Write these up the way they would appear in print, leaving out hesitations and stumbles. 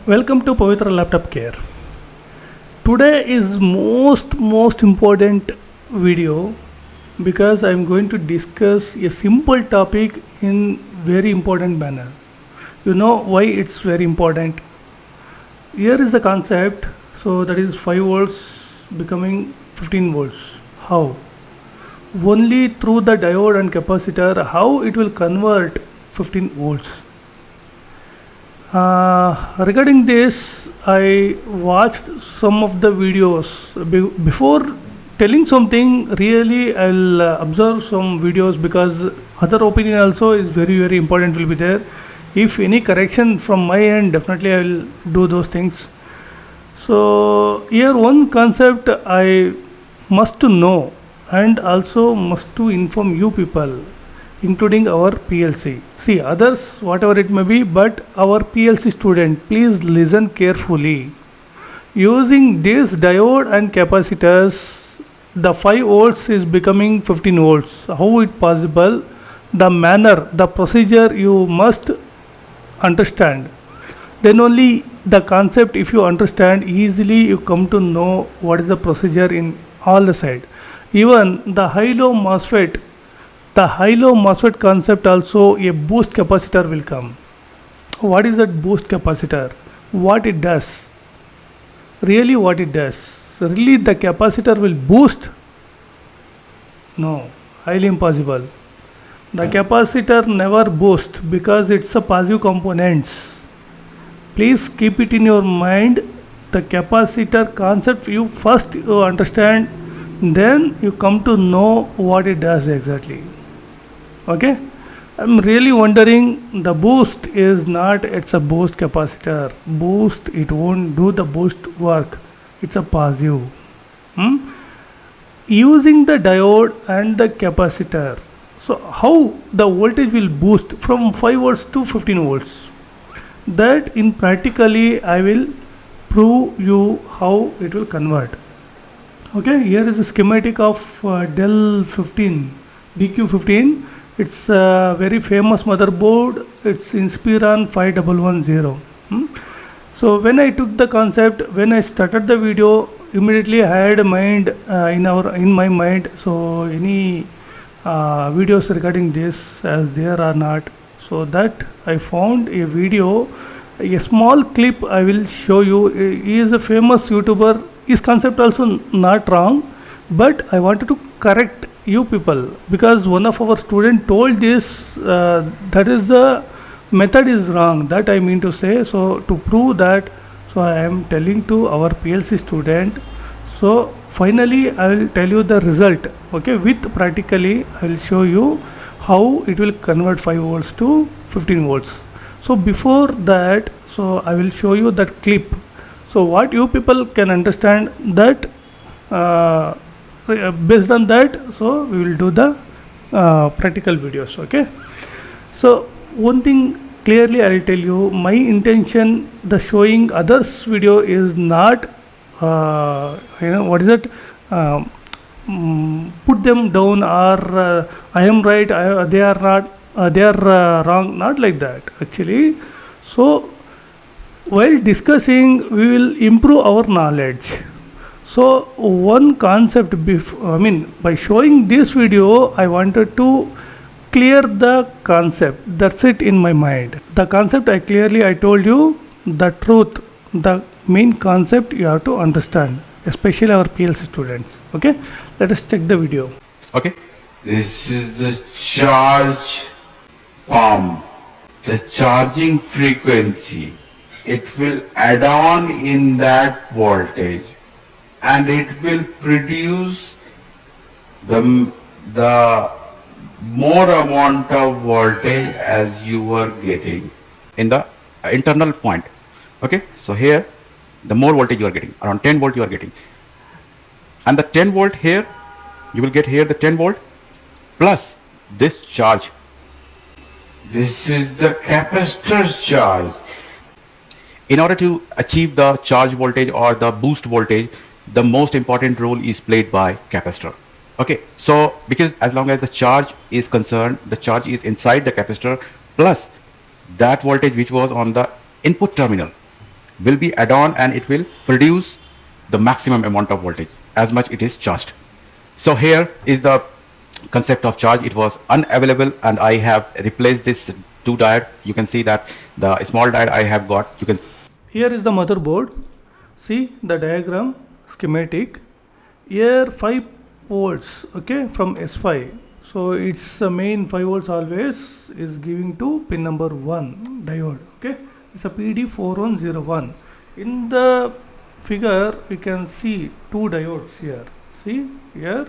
Welcome to Pavithra Laptop Care. Today is most important video because I am going to discuss a simple topic in very important manner. You know why it's very important? Here is the concept. So that is 5 volts becoming 15 volts. How? Only through the diode and capacitor. How it will convert 15 volts? Regarding this, I watched some of the videos. Before telling something, really I'll observe some videos because other opinion also is very important will be there. If any correction from my end, definitely I will do those things. So here one concept I must to know and also must to inform you people, including our PLC. See, others, whatever it may be, but our PLC student, please listen carefully. Using this diode and capacitors, the 5 volts is becoming 15 volts. How it possible? The manner, the procedure you must understand. Then only the concept, if you understand easily, you come to know what is the procedure in all the side. Even the high-low MOSFET, the high-low MOSFET concept also, a boost capacitor will come. What is that boost capacitor? What it does? Really what it does? Really the capacitor will boost? No, highly impossible. The capacitor never boosts because it's a passive components. Please keep it in your mind. The capacitor concept you first you understand, then you come to know what it does exactly. Okay, I'm really wondering, the boost is not, it's a boost capacitor. Boost, it won't do the boost work. It's a passive. Using the diode and the capacitor. So how the voltage will boost from 5 volts to 15 volts? That in practically I will prove you how it will convert. Okay, here is a schematic of Dell 15, DQ15. It's a very famous motherboard. It's Inspiron 5110. So when I took the concept, when I started the video, immediately I had a mind in my mind. So any videos regarding this as there are not. So that I found a video, a small clip I will show you. He is a famous YouTuber. His concept also not wrong, but I wanted to correct you people because one of our student told this, that is the method is wrong, that I mean to say. So to prove that, so I am telling to our PLC student. So finally I will tell you the result. Okay, with practically I will show you how it will convert 5 volts to 15 volts. So before that, so I will show you that clip. So what you people can understand that, based on that, so we will do the practical videos. Okay, so one thing clearly I will tell you, my intention, the showing others video is not what is it, put them down or I am right, they are not, they are wrong, not like that actually. So while discussing, we will improve our knowledge. So one concept, by showing this video, I wanted to clear the concept. That's it in my mind. The concept I told you the truth, the main concept you have to understand, especially our PLC students. Okay, let us check the video. Okay, this is the charge pump, the charging frequency. It will add on in that voltage and it will produce the more amount of voltage as you were getting in the internal point. Okay, so here the more voltage you are getting, around 10 volt you are getting, and the 10 volt here you will get here the 10 volt plus this charge. This is the capacitor's charge. In order to achieve the charge voltage or the boost voltage, the most important role is played by capacitor. Okay, so because as long as the charge is concerned, the charge is inside the capacitor plus that voltage which was on the input terminal will be add on and it will produce the maximum amount of voltage as much it is charged. So here is the concept of charge. It was unavailable and I have replaced this two diode. You can see that the small diode I have got, you can Here is the motherboard. See the diagram schematic. Here 5 volts, okay, from S5. So its main 5 volts always is giving to pin number 1 diode, okay. It's a PD4101. In the figure you can see 2 diodes here. See here,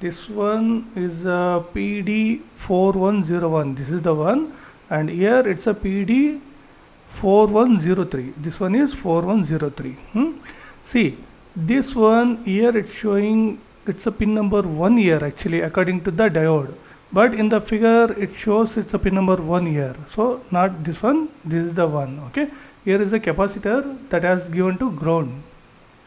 this one is a PD4101. This is the one, and here it's a PD4103. This one is 4103. See this one here, it's showing it's a pin number 1 here actually according to the diode, but in the figure it shows it's a pin number 1 here. So not this one, this is the one, okay. Here is a capacitor that has given to ground.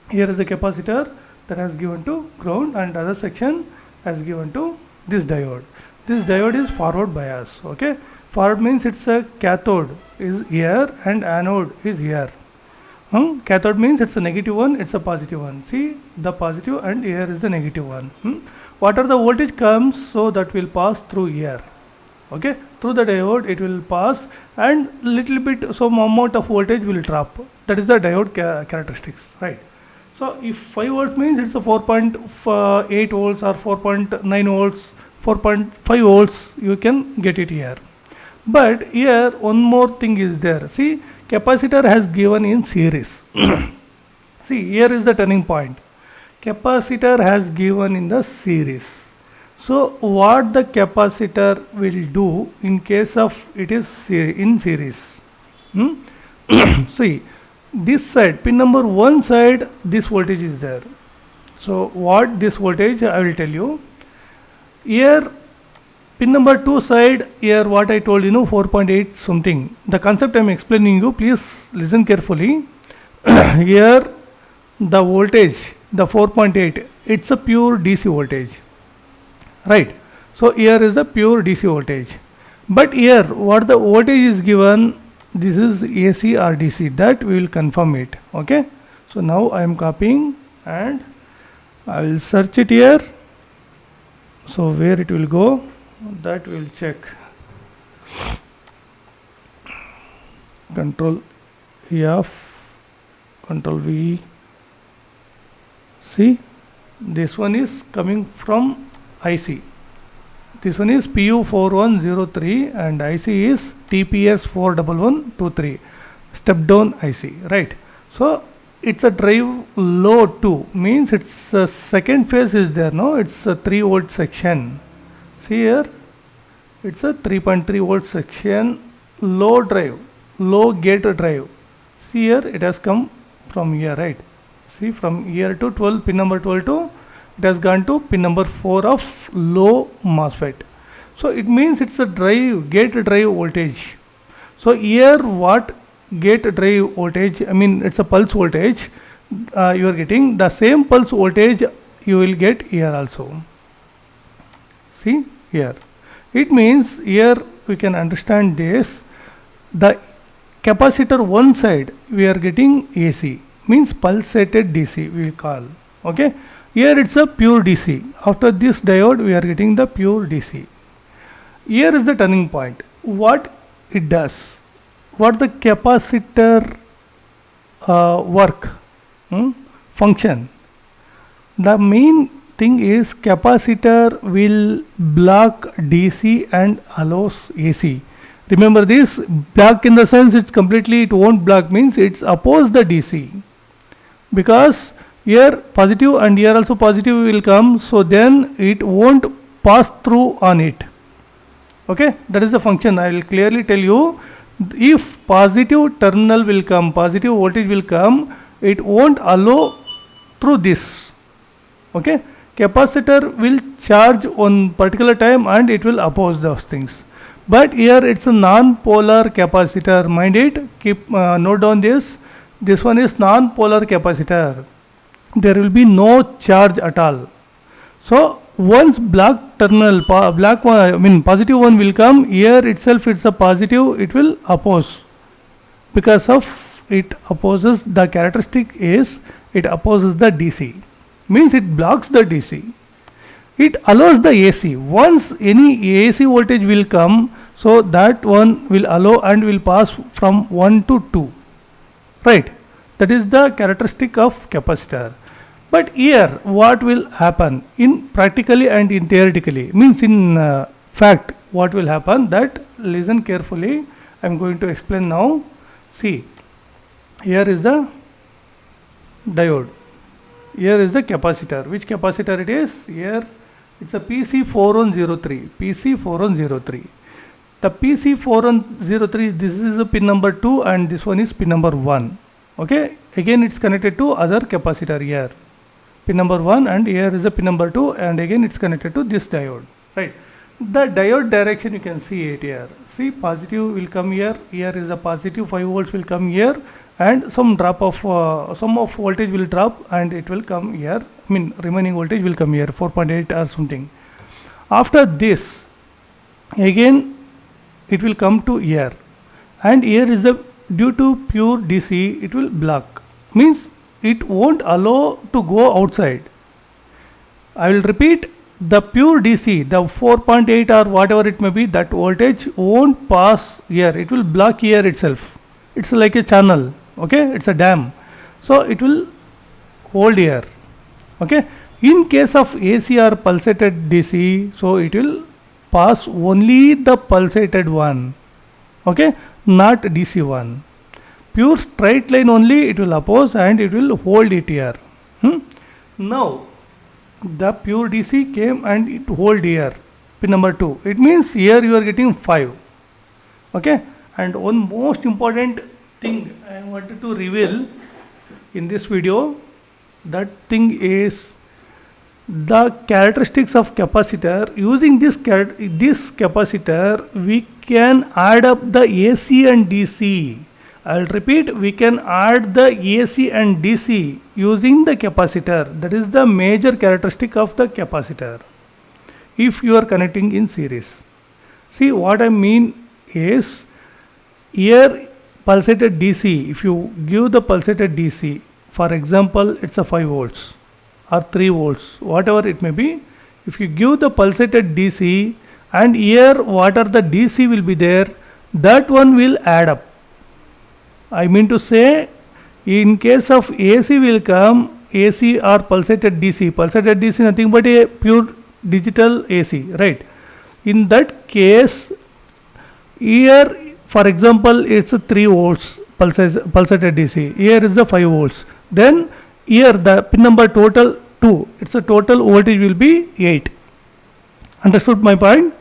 Here is a capacitor that has given to ground, and other section has given to this diode. This diode is forward bias, okay. Forward means it's a cathode is here and anode is here. Cathode means it's a negative one, it's a positive one. See the positive, and here is the negative one. Whatever the voltage comes, so that will pass through here, okay. Through the diode it will pass, and little bit some amount of voltage will drop. That is the diode characteristics, right. So if 5 volts means it's a 4.8 volts or 4.9 volts, 4.5 volts, you can get it here. But here one more thing is there. See, capacitor has given in series. See, here is the turning point. Capacitor has given in the series. So what the capacitor will do in case of it is in series? See, this side, pin number 1 side, this voltage is there. So what this voltage, I will tell you. Here pin number 2 side, here what I told, 4.8 something. The concept I am explaining you, please listen carefully. Here the voltage, the 4.8, it's a pure DC voltage, right. So here is the pure DC voltage. But here what the voltage is given, this is AC or DC, that we will confirm it, okay. So now I am copying and I will search it here. So where it will go, that we will check. Control F, Control V. See, this one is coming from IC. This one is PU4103 and IC is TPS41123, step down IC, right. So it's a drive low 2, means it's a second phase is there, no, it's a 3 volt section. See here, it's a 3.3 volt section, low drive, low gate drive. See here, it has come from here, right. See, from here to 12, pin number 12 to, it has gone to pin number 4 of low MOSFET. So it means it's a drive, gate drive voltage. So here what gate drive voltage, I mean it's a pulse voltage, you are getting the same pulse voltage you will get here also. See here, it means here we can understand this, the capacitor 1 side we are getting AC, means pulsated DC we will call, okay. Here it's a pure DC. After this diode we are getting the pure DC. Here is the turning point. What it does, what the capacitor function. The main thing is capacitor will block DC and allows AC. Remember this, block in the sense it's completely, it won't block means it's oppose the DC, because here positive and here also positive will come, so then it won't pass through on it, okay. That is the function. I will clearly tell you, if positive terminal will come, positive voltage will come, it won't allow through this, okay. Capacitor will charge on particular time and it will oppose those things. But here it's a non-polar capacitor, mind it, keep note down this one is non-polar capacitor. There will be no charge at all. So once black terminal, black one, I mean positive one will come, here itself it's a positive, it will oppose because of it opposes, the characteristic is it opposes the DC, means it blocks the DC. It allows the AC. Once any AC voltage will come, so that one will allow and will pass from 1 to 2, right? That is the characteristic of capacitor. But here what will happen in practically and in theoretically, means in fact what will happen, that listen carefully, I am going to explain now. See, here is the diode, here is the capacitor. Which capacitor it is? Here it's a PC4103, PC4103. The PC4103, this is a pin number 2 and this one is pin number 1. Okay, again it's connected to other capacitor here, pin number 1, and here is a pin number 2, and again it's connected to this diode, right? The diode direction you can see it here. See, positive will come here, here is a positive 5 volts will come here, and some drop of some of voltage will drop and it will come here, I mean remaining voltage will come here, 4.8 or something. After this again it will come to here, and here is the, due to pure DC it will block, means it won't allow to go outside. I will repeat, the pure DC, the 4.8 or whatever it may be, that voltage won't pass here, it will block here itself. It's like a channel, okay, it's a dam, so it will hold here, okay. In case of AC or pulsated DC, so it will pass only the pulsated one, okay, not DC one. Pure straight line only it will oppose and it will hold it here. Now the pure DC came and it hold here, pin number 2. It means here you are getting 5, okay. And one most important thing I wanted to reveal in this video, that thing is the characteristics of capacitor. Using this capacitor we can add up the AC and DC. I will repeat, we can add the AC and DC using the capacitor. That is the major characteristic of the capacitor if you are connecting in series. See, what I mean is, here pulsated DC, if you give the pulsated DC, for example it's a 5 volts or 3 volts, whatever it may be, if you give the pulsated DC and here what are the DC will be there, that one will add up. I mean to say, in case of AC will come, AC or pulsated DC nothing but a pure digital AC, right? In that case, here for example it's a 3 volts pulsated DC, here is the 5 volts, then here the pin number total 2, it's a total voltage will be 8. Understood my point?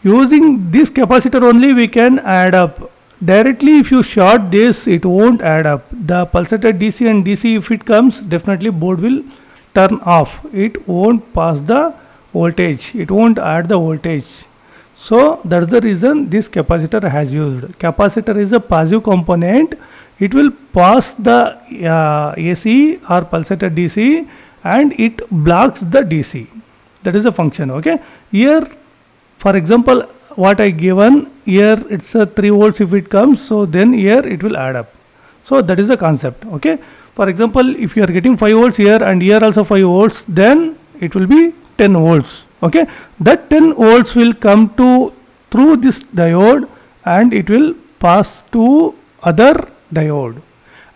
Using this capacitor only we can add up. Directly if you short this, it won't add up. The pulsated DC and DC, if it comes, definitely board will turn off. It won't pass the voltage, it won't add the voltage. So that's the reason this capacitor has used. Capacitor is a passive component. It will pass the AC or pulsated DC and it blocks the DC. That is the function, okay. Here for example what I given, here it's a 3 volts if it comes, so then here it will add up. So that is the concept, okay. For example, if you are getting 5 volts here and here also 5 volts, then it will be 10 volts, okay. That 10 volts will come to through this diode and it will pass to other diode.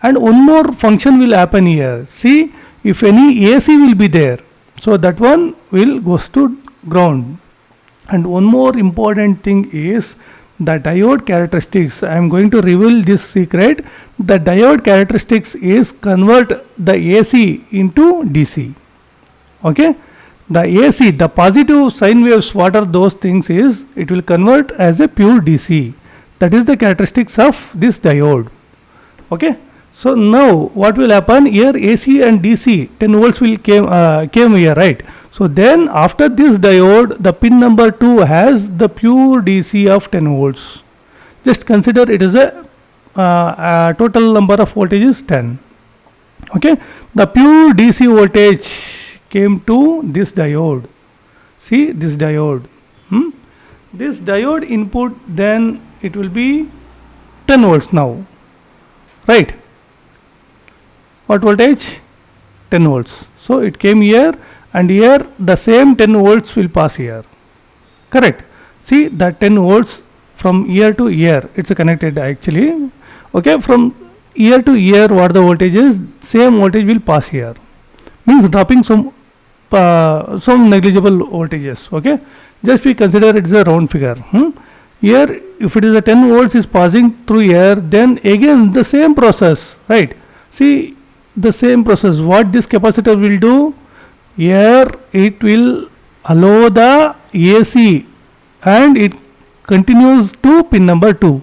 And one more function will happen here. See, if any AC will be there, so that one will goes to ground. And one more important thing is the diode characteristics. I am going to reveal this secret. The diode characteristics is convert the AC into DC, okay. The AC, the positive sine waves, what are those things is, it will convert as a pure DC. That is the characteristics of this diode, okay. So now what will happen here, AC and DC 10 volts will came here, right. So then after this diode, the pin number 2 has the pure DC of 10 volts. Just consider it is a total number of voltage is 10, okay. The pure DC voltage came to this diode. See this diode, this diode input, then it will be 10 volts now, right. what voltage? 10 volts. So it came here, and here the same 10 volts will pass here. Correct. See that 10 volts from here to here, it's connected actually. Okay, from here to here, what the voltage is, same voltage will pass here. Means dropping some negligible voltages. Okay, just we consider it is a round figure. Here, if it is a 10 volts is passing through here, then again the same process, right? See the same process. What this capacitor will do? Here it will allow the AC, and it continues to pin number 2.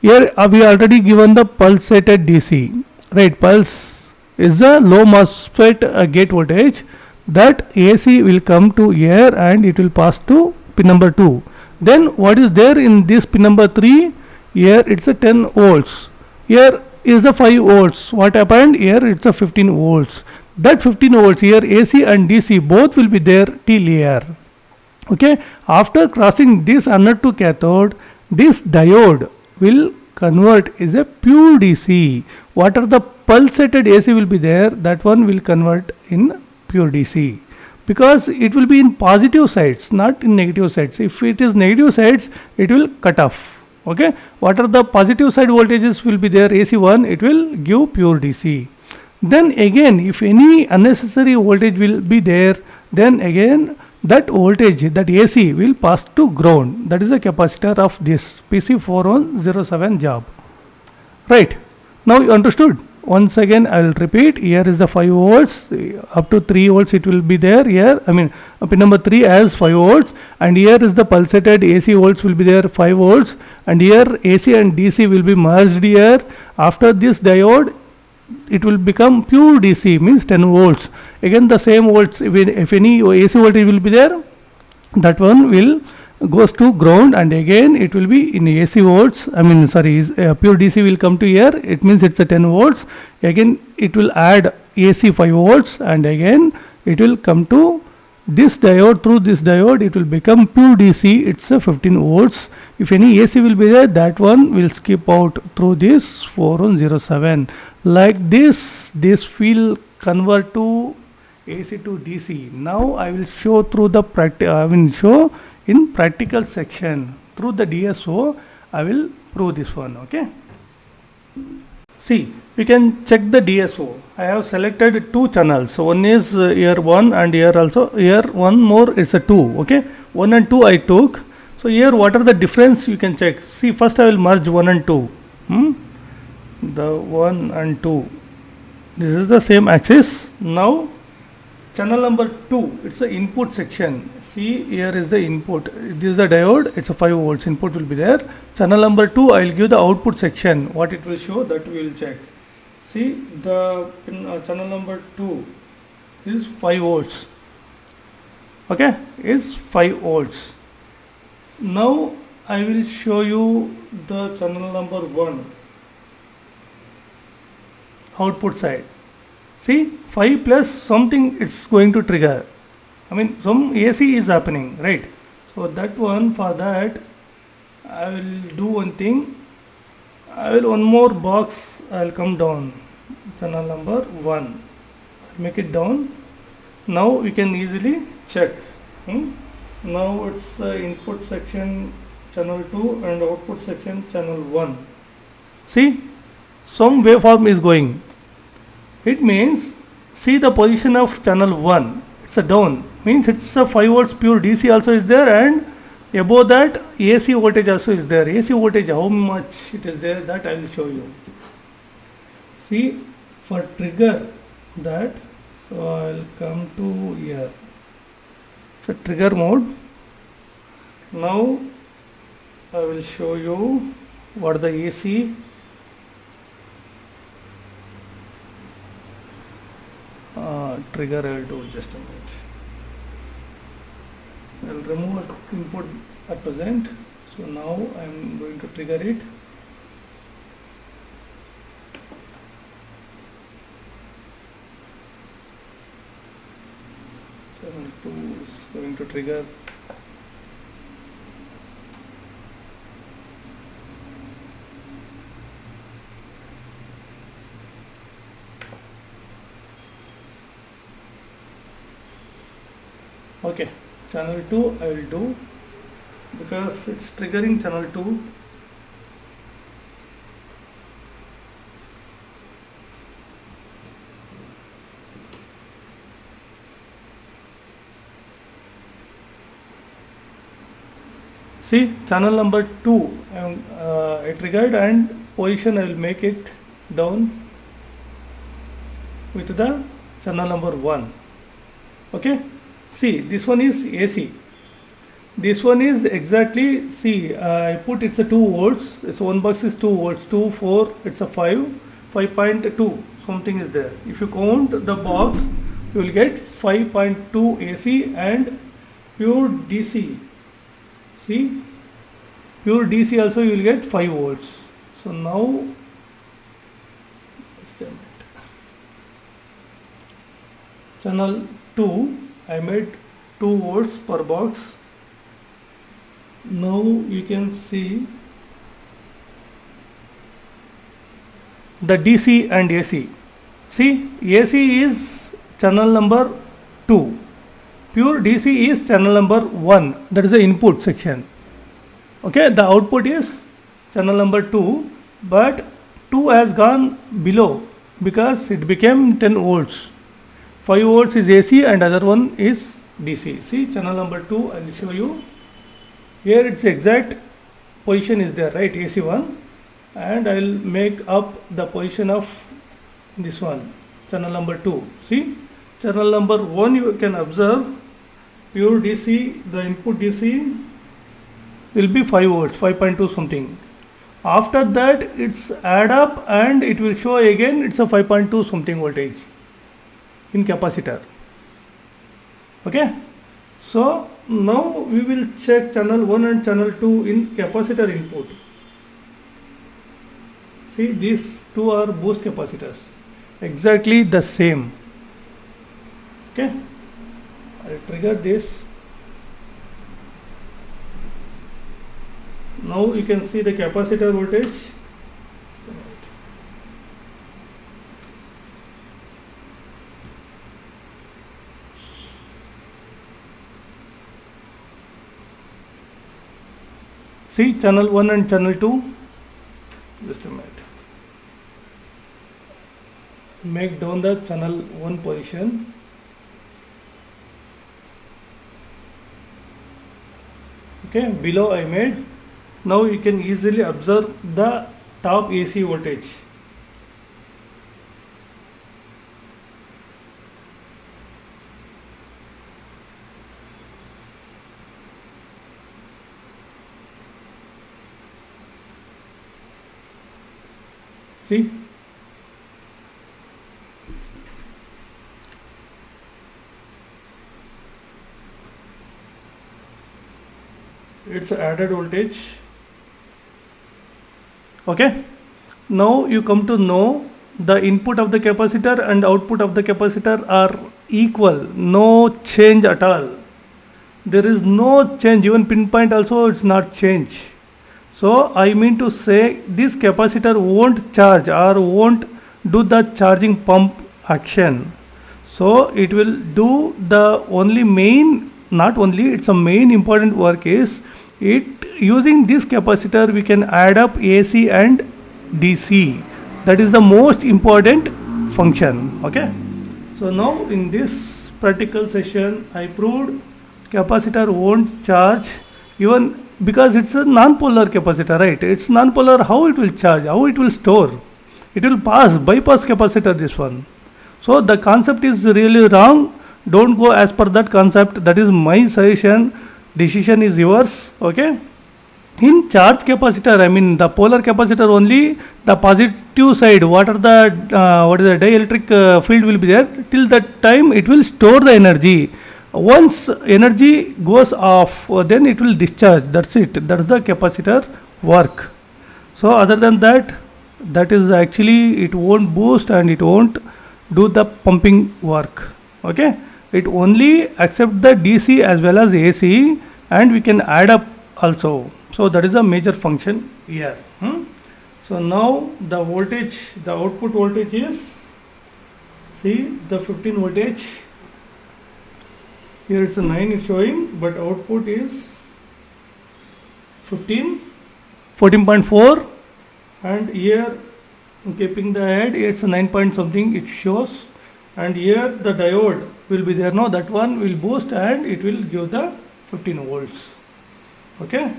Here we already given the pulsated DC, right? Pulse is a low MOSFET gate voltage. That AC will come to here and it will pass to pin number 2. Then what is there in this pin number 3? Here it's a 10 volts. Here is a 5 volts. What happened? Here it's a 15 volts. That 15 volts here, AC and DC both will be there till here. Okay, after crossing this anode to cathode, this diode will convert is a pure DC. What are the pulsated AC will be there, that one will convert in pure DC, because it will be in positive sides, not in negative sides. If it is negative sides, it will cut off. Okay, what are the positive side voltages will be there, AC1, it will give pure DC. Then again, if any unnecessary voltage will be there, then again that voltage, that AC will pass to ground. That is the capacitor of this PC4107 job. Right, now you understood. Once again I will repeat, here is the 5 volts, up to 3 volts it will be there here. I mean pin number 3 has 5 volts, and here is the pulsated AC volts will be there 5 volts, and here AC and DC will be merged here. After this diode, it will become pure DC, means 10 volts. Again the same volts, if any AC voltage will be there, that one will goes to ground, and again it will be in AC volts. I mean sorry, pure DC will come to here, it means it's a 10 volts. Again it will add AC 5 volts, and again it will come to this diode. Through this diode it will become pure DC, it's a 15 volts. If any AC will be there, that one will skip out through this 4107. Like this will convert to AC to DC. Now I will show through the show in practical section through the DSO. I will prove this one. Okay, see, we can check the DSO. I have selected 2 channels. One is here 1, and here also here one more is a 2. Okay, 1 and 2 I took. So here what are the difference you can check. See, first I will merge 1 and 2. The 1 and 2, this is the same axis. Now channel number 2, it's the input section. See, here is the input, this is the diode, it's a 5 volts input will be there. Channel number 2, I will give the output section. What it will show, that we will check. See, the channel number 2 is 5 volts. Okay, is 5 volts. Now I will show you the channel number 1 output side. See, 5 plus something it's going to trigger. I mean some AC is happening, right? So that one, for that I will do one thing. I will one more box, I will come down. Channel number 1, make it down. Now we can easily check. Now it's input section channel 2 and output section channel 1. See, some waveform is going. It means, see the position of channel 1, it's a down, means it's a 5 volts pure DC also is there, and above that AC voltage also is there. AC voltage how much it is there, that I will show you. See, for trigger that, so I will come to here, it's a trigger mode. Now I will show you what the AC. Trigger I will do, just a minute. I will remove input at present. So now I am going to trigger it. Channel 2 is going to trigger. Okay, channel 2 I will do because it's triggering channel 2. See, channel number 2 I triggered, and position I will make it down with the channel number 1. Okay, see, this one is AC. This one is exactly, see, I put it's a 2 volts. So one box is 2 volts, 2, 4, it's a 5.2, something is there. If you count the box, you will get 5.2 AC and pure DC. See, pure DC also you will get 5 volts. So now, just a minute. Channel 2, I made 2 volts per box. Now you can see the DC and AC. See, AC is channel number 2. Pure DC is channel number 1. That is the input section. Okay, the output is channel number 2, but 2 has gone below because it became 10 volts. 5 volts is AC and other one is DC. See, channel number 2, I will show you. Here its exact position is there, right? AC1, and I will make up the position of this one, channel number 2. See, channel number 1 you can observe pure DC, the input DC will be 5 volts, 5.2 something. After that it's add up and it will show again it's a 5.2 something voltage in capacitor. Okay, so now we will check channel 1 and channel 2 in capacitor input. See, these two are boost capacitors, exactly the same. Okay, I will trigger this. Now you can see the capacitor voltage. See, channel 1 and channel 2. Just a minute. Make down the channel 1 position. Okay, below I made. Now you can easily observe the top AC voltage. See, it's added voltage. Okay, now you come to know the input of the capacitor and output of the capacitor are equal, no change at all. There is no change, even pinpoint also it's not change. So I mean to say this capacitor won't charge or won't do the charging pump action. So it will do the only main, not only, it's a main important work is it using this capacitor we can add up AC and DC. That is the most important function. Okay, so now in this practical session I proved capacitor won't charge, even because it's a non-polar capacitor, right? It's non-polar, how it will charge, how it will store, it will bypass capacitor, this one. So the concept is really wrong. Don't go as per that concept. That is my suggestion. Decision is yours. Okay, in charge capacitor, I mean the polar capacitor only, the positive side, what is the dielectric field will be there, till that time it will store the energy. Once energy goes off, then it will discharge. That's it. That's the capacitor work. So other than that, that is actually it won't boost and it won't do the pumping work. Okay, it only accept the DC as well as AC, and we can add up also. So that is a major function here. So now the voltage, the output voltage is, see, the 15 voltage Here it's a 9 is showing, but output is 15, 14.4, and here keeping the head, it's a 9 point something it shows, and here the diode will be there. No, that one will boost and it will give the 15 volts. Okay,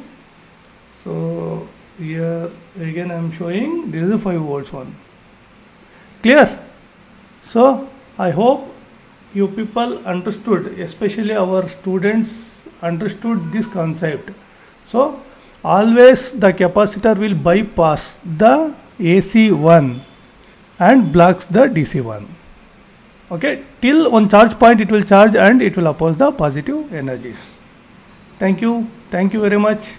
so here again I am showing this is a 5 volts one. Clear? So I hope you people understood, especially our students understood this concept. So always the capacitor will bypass the AC one and blocks the DC one. Okay, till one charge point it will charge and it will oppose the positive energies. Thank you very much.